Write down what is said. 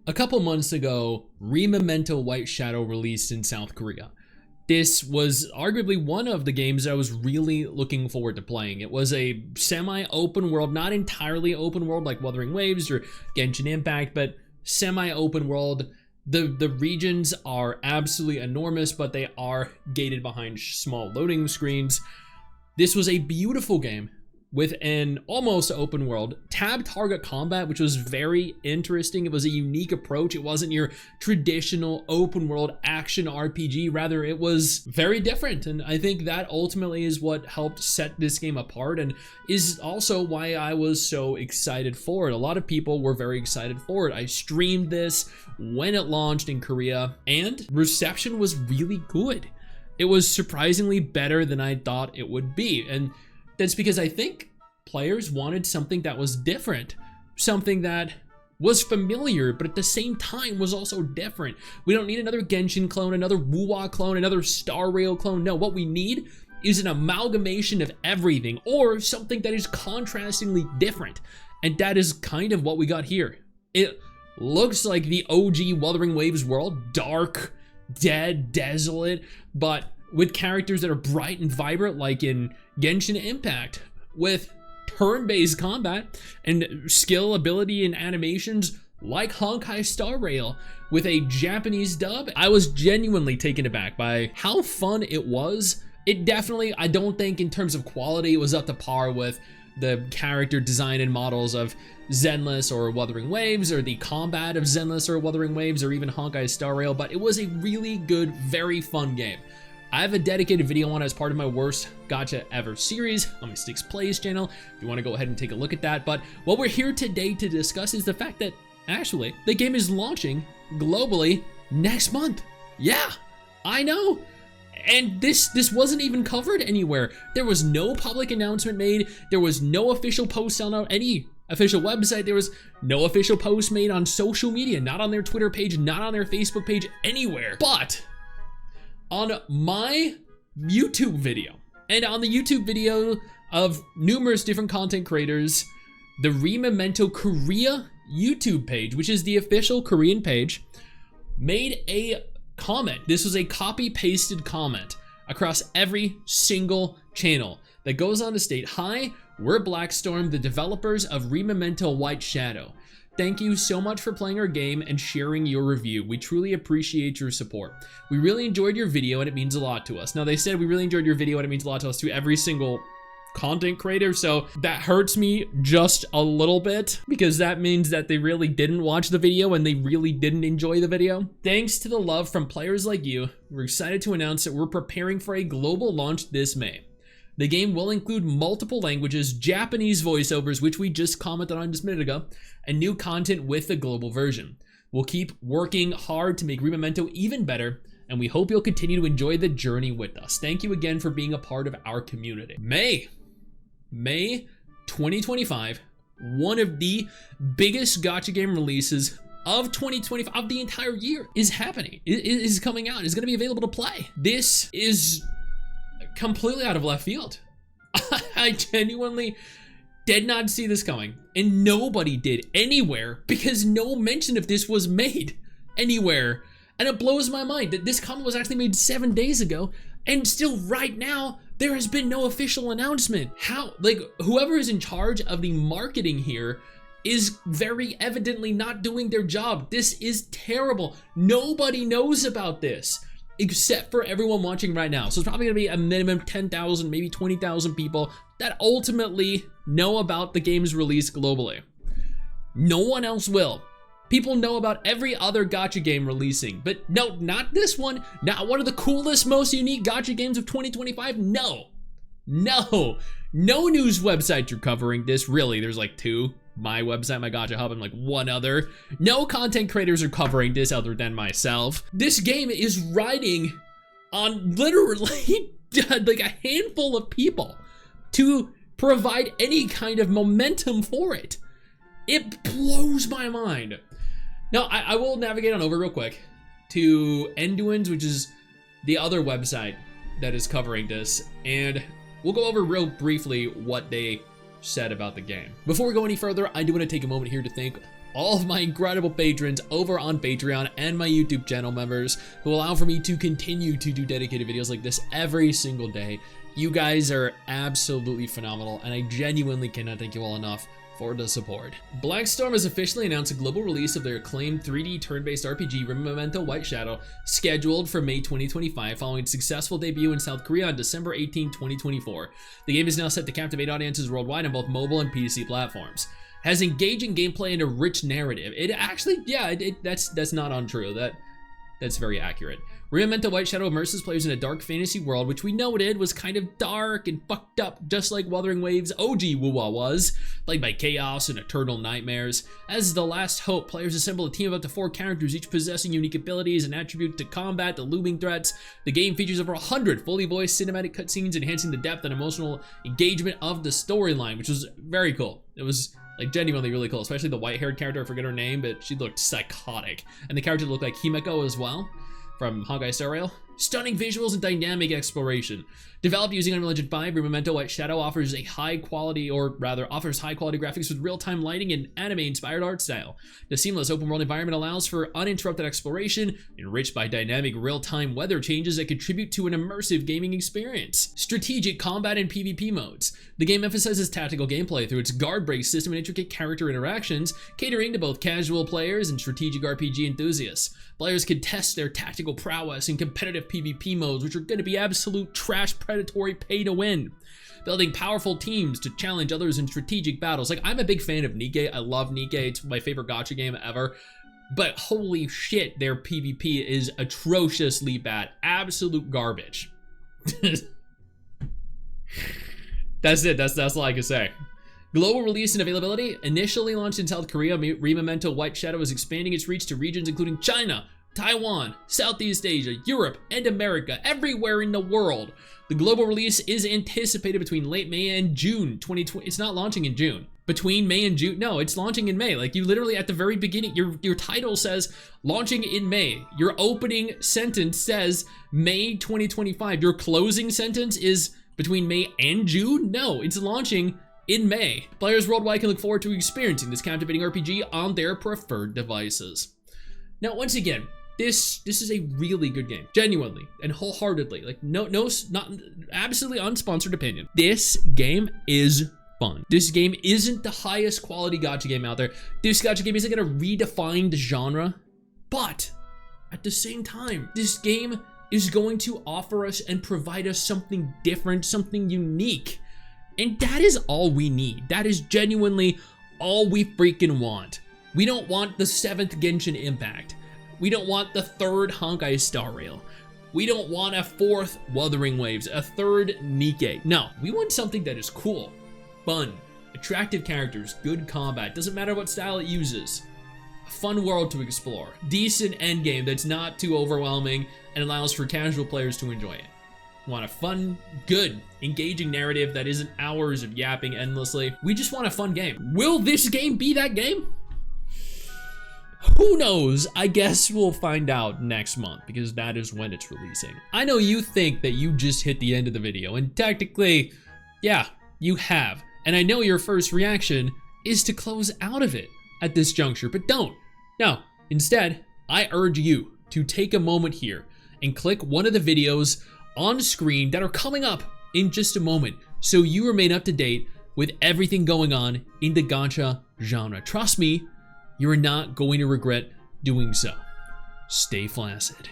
A couple months ago, ReMemento White Shadow released in South Korea. This was arguably one of the games I was really looking forward to playing. It was a semi-open world, not entirely open world like Wuthering Waves or Genshin Impact, but semi-open world. The regions are absolutely enormous, but they are gated behind small loading screens. This was a beautiful game with an almost open world. Tab target combat, which was very interesting. It was a unique approach. It wasn't your traditional open world action RPG. Rather, it was very different. And I think that ultimately is what helped set this game apart and is also why I was so excited for it. A lot of people were very excited for it. I streamed this when it launched in Korea and reception was really good. It was surprisingly better than I thought it would be. And that's because I think players wanted something that was different, something that was familiar, but at the same time was also different. We don't need another Genshin clone, another Wuwa clone, another Star Rail clone. No, what we need is an amalgamation of everything or something that is contrastingly different. And that is kind of what we got here. It looks like the OG Wuthering Waves world, dark, dead, desolate, but with characters that are bright and vibrant like in Genshin Impact, with turn-based combat and skill, ability, and animations like Honkai Star Rail with a Japanese dub. I was genuinely taken aback by how fun it was. It definitely, I don't think in terms of quality, it was up to par with the character design and models of Zenless or Wuthering Waves, or the combat of Zenless or Wuthering Waves, or even Honkai Star Rail, but it was a really good, very fun game. I have a dedicated video on it as part of my worst gacha ever series on my Stix Plays channel, if you want to go ahead and take a look at that. But what we're here today to discuss is the fact that actually the game is launching globally next month. Yeah, I know. And this wasn't even covered anywhere. There was no public announcement made. There was no official post on any official website. There was no official post made on social media, not on their Twitter page, not on their Facebook page, anywhere. But on my YouTube video and on the YouTube video of numerous different content creators, the ReMemento Korea YouTube page, which is the official Korean page, made a comment. This was a copy-pasted comment across every single channel that goes on to state, "Hi, we're Blackstorm, the developers of ReMemento White Shadow. Thank you so much for playing our game and sharing your review. We truly appreciate your support. We really enjoyed your video and it means a lot to us." Now they said we really enjoyed your video and it means a lot to us, to every single content creator, so that hurts me just a little bit because that means that they really didn't watch the video and they really didn't enjoy the video. Thanks to the love from players like you, we're excited to announce that we're preparing for a global launch this May. The game will include multiple languages, Japanese voiceovers, which we just commented on just a minute ago, and new content with the global version. We'll keep working hard to make ReMemento even better, and we hope you'll continue to enjoy the journey with us. Thank you again for being a part of our community. May 2025, one of the biggest gacha game releases of 2025, of the entire year, is happening. It is coming out. It's going to be available to play. This is completely out of left field. I genuinely did not see this coming, and nobody did anywhere because no mention of this was made anywhere. And it blows my mind that this comment was actually made 7 days ago, and still right now there has been no official announcement. How, like, whoever is in charge of the marketing here is very evidently not doing their job. This is terrible. Nobody knows about this except for everyone watching right now. So it's probably gonna be a minimum 10,000, maybe 20,000 people that ultimately know about the game's release globally. No one else will. People know about every other gacha game releasing, but no, not this one. Not one of the coolest, most unique gacha games of 2025. No news websites are covering this. Really, there's like two. My website, my Gacha Hub, and like one other. No content creators are covering this other than myself. This game is riding on literally like a handful of people to provide any kind of momentum for it. It blows my mind. Now, I will navigate on over real quick to Enduins, which is the other website that is covering this, and we'll go over real briefly what they said about the game. Before we go any further, I do want to take a moment here to thank all of my incredible patrons over on Patreon and my YouTube channel members who allow for me to continue to do dedicated videos like this every single day. You guys are absolutely phenomenal, and I genuinely cannot thank you all enough for the support. Blackstorm has officially announced a global release of their acclaimed 3D turn-based RPG ReMemento White Shadow, scheduled for May 2025 following its successful debut in South Korea on December 18, 2024. The game is now set to captivate audiences worldwide on both mobile and PC platforms. Has engaging gameplay and a rich narrative. It actually, yeah, that's not untrue. That's very accurate. ReMemento White Shadow immerses players in a dark fantasy world, which we noted was kind of dark and fucked up, just like Wuthering Waves OG WoWA was, plagued by chaos and eternal nightmares. As the last hope, players assemble a team of up to 4 characters, each possessing unique abilities and attributes to combat the looming threats. The game features over 100 fully voiced cinematic cutscenes, enhancing the depth and emotional engagement of the storyline, which was very cool. It was like genuinely really cool, especially the white-haired character. I forget her name, but she looked psychotic. And the character looked like Himeko as well from Honkai Star Rail. Stunning visuals and dynamic exploration. Developed using Unreal Engine 5, ReMemento White Shadow offers high quality graphics with real-time lighting and anime-inspired art style. The seamless open-world environment allows for uninterrupted exploration, enriched by dynamic real-time weather changes that contribute to an immersive gaming experience. Strategic combat and PvP modes. The game emphasizes tactical gameplay through its guard break system and intricate character interactions, catering to both casual players and strategic RPG enthusiasts. Players can test their tactical prowess in competitive PvP modes, which are going to be absolute trash predatory pay to win. Building powerful teams to challenge others in strategic battles. Like, I'm a big fan of Nikke. I love Nikke. It's my favorite gacha game ever. But holy shit, their PvP is atrociously bad. Absolute garbage. That's it. That's all I can say. Global release and availability. Initially launched in South Korea, ReMemento White Shadow is expanding its reach to regions including China, Taiwan, Southeast Asia, Europe, and America, everywhere in the world. The global release is anticipated between late May and June 2020. It's not launching in June. Between May and June, no, it's launching in May. Like, you literally at the very beginning, your title says launching in May. Your opening sentence says May 2025. Your closing sentence is between May and June? No, it's launching in May. Players worldwide can look forward to experiencing this captivating RPG on their preferred devices. Now, once again, this is a really good game, genuinely and wholeheartedly. Like, not absolutely unsponsored opinion. This game is fun. This game isn't the highest quality gacha game out there. This gacha game isn't gonna redefine the genre, but at the same time, this game is going to offer us and provide us something different, something unique. And that is all we need. That is genuinely all we freaking want. We don't want the 7th Genshin Impact. We don't want the 3rd Honkai Star Rail. We don't want a 4th Wuthering Waves, a 3rd Nikke. No, we want something that is cool, fun, attractive characters, good combat, doesn't matter what style it uses. A fun world to explore. Decent endgame that's not too overwhelming and allows for casual players to enjoy it. Want a fun, good, engaging narrative that isn't hours of yapping endlessly. We just want a fun game. Will this game be that game? Who knows? I guess we'll find out next month, because that is when it's releasing. I know you think that you just hit the end of the video, and technically, yeah, you have. And I know your first reaction is to close out of it at this juncture, but don't. No, instead, I urge you to take a moment here and click one of the videos on screen that are coming up in just a moment, so you remain up to date with everything going on in the gacha genre. Trust me, you are not going to regret doing so. Stay flaccid.